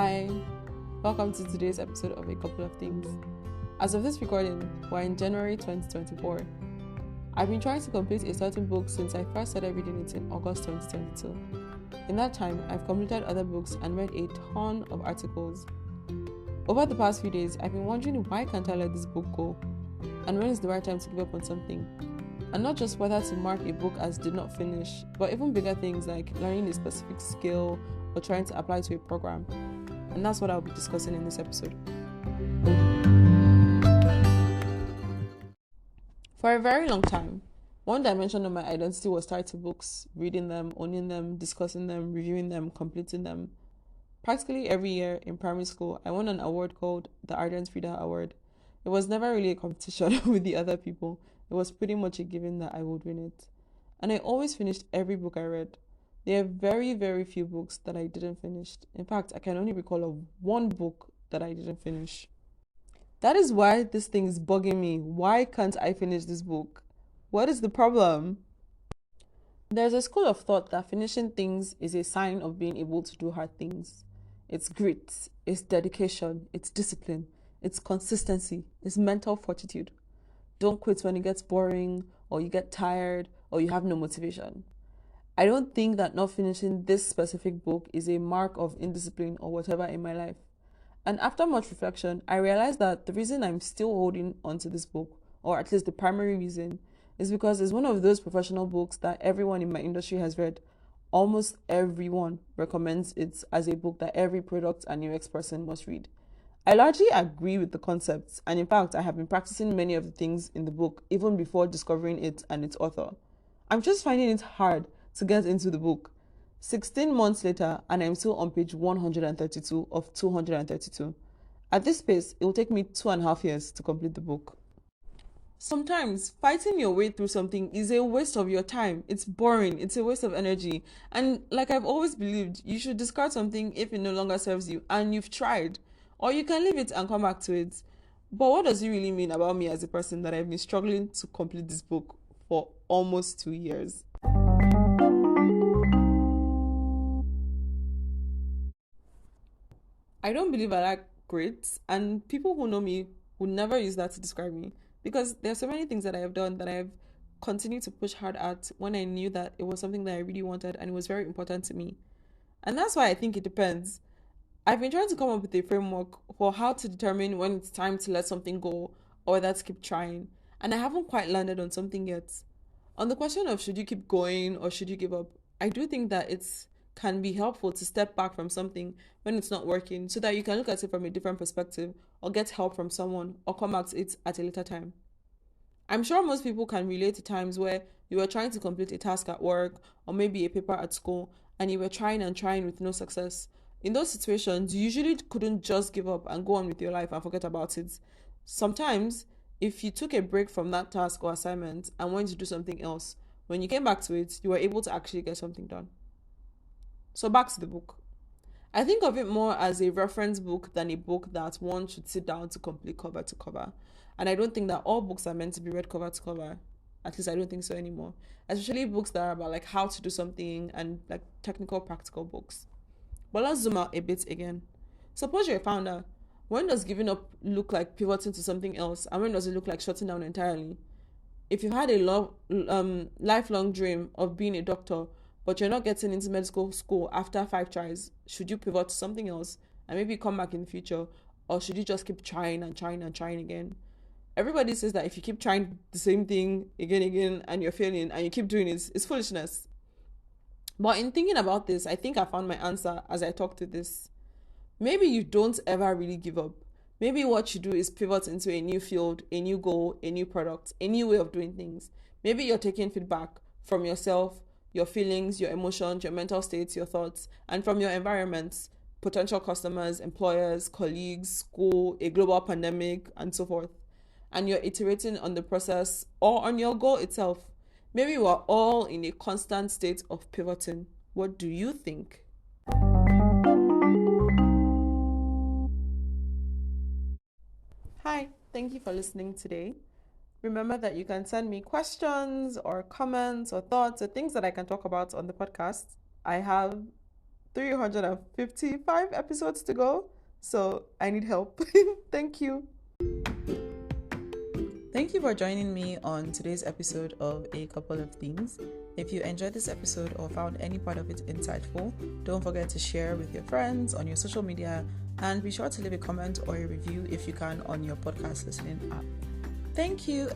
Hi, welcome to today's episode of A Couple of Things. As of this recording, we're in January 2024. I've been trying to complete a certain book since I first started reading it in August 2022. In that time, I've completed other books and read a ton of articles. Over the past few days, I've been wondering why can't I let this book go? And when is the right time to give up on something? And not just whether to mark a book as did not finish, but even bigger things like learning a specific skill or trying to apply to a program. And that's what I'll be discussing in this episode. For a very long time, one dimension of my identity was tied to books, reading them, owning them, discussing them, reviewing them, completing them. Practically every year in primary school, I won an award called the Ardent Reader Award. It was never really a competition with the other people. It was pretty much a given that I would win it. And I always finished every book I read. There are very, very few books that I didn't finish. In fact, I can only recall of one book that I didn't finish. That is why this thing is bugging me. Why can't I finish this book? What is the problem? There's a school of thought that finishing things is a sign of being able to do hard things. It's grit, it's dedication, it's discipline, it's consistency, it's mental fortitude. Don't quit when it gets boring, or you get tired, or you have no motivation. I don't think that not finishing this specific book is a mark of indiscipline or whatever in my life. And after much reflection, I realized that the reason I'm still holding onto this book, or at least the primary reason, is because it's one of those professional books that everyone in my industry has read. Almost everyone recommends it as a book that every product and UX person must read. I largely agree with the concepts, and in fact, I have been practicing many of the things in the book even before discovering it and its author. I'm just finding it hard to get into the book. 16 months later, and I'm still on page 132 of 232. At this pace, it will take me 2.5 years to complete the book. Sometimes fighting your way through something is a waste of your time. It's boring. It's a waste of energy. And like I've always believed, you should discard something if it no longer serves you and you've tried. Or you can leave it and come back to it. But what does it really mean about me as a person that I've been struggling to complete this book for almost 2 years? I don't believe I like grades, and people who know me would never use that to describe me because there are so many things that I have done that I've continued to push hard at when I knew that it was something that I really wanted and it was very important to me. And that's why I think it depends. I've been trying to come up with a framework for how to determine when it's time to let something go or whether to keep trying, and I haven't quite landed on something yet. On the question of should you keep going or should you give up, I do think that it's can be helpful to step back from something when it's not working so that you can look at it from a different perspective or get help from someone or come back to it at a later time. I'm sure most people can relate to times where you were trying to complete a task at work or maybe a paper at school and you were trying and trying with no success. In those situations, you usually couldn't just give up and go on with your life and forget about it. Sometimes, if you took a break from that task or assignment and went to do something else, when you came back to it, you were able to actually get something done. So back to the book. I think of it more as a reference book than a book that one should sit down to complete cover to cover. And I don't think that all books are meant to be read cover to cover. At least I don't think so anymore. Especially books that are about like how to do something and like technical practical books. But let's zoom out a bit again. Suppose you're a founder. When does giving up look like pivoting to something else? And when does it look like shutting down entirely? If you've had a lifelong dream of being a doctor, but you're not getting into medical school after 5 tries, should you pivot to something else and maybe come back in the future? Or should you just keep trying and trying and trying again? Everybody says that if you keep trying the same thing again and you're failing and you keep doing it, it's foolishness. But in thinking about this, I think I found my answer as I talked to this. Maybe you don't ever really give up. Maybe what you do is pivot into a new field, a new goal, a new product, a new way of doing things. Maybe you're taking feedback from yourself, your feelings, your emotions, your mental states, your thoughts, and from your environments, potential customers, employers, colleagues, school, a global pandemic, and so forth. And you're iterating on the process or on your goal itself. Maybe we're all in a constant state of pivoting. What do you think? Hi, thank you for listening today. Remember that you can send me questions or comments or thoughts or things that I can talk about on the podcast. I have 355 episodes to go. So I need help. Thank you. Thank you for joining me on today's episode of A Couple of Things. If you enjoyed this episode or found any part of it insightful, don't forget to share with your friends on your social media, and be sure to leave a comment or a review if you can on your podcast listening app. Thank you.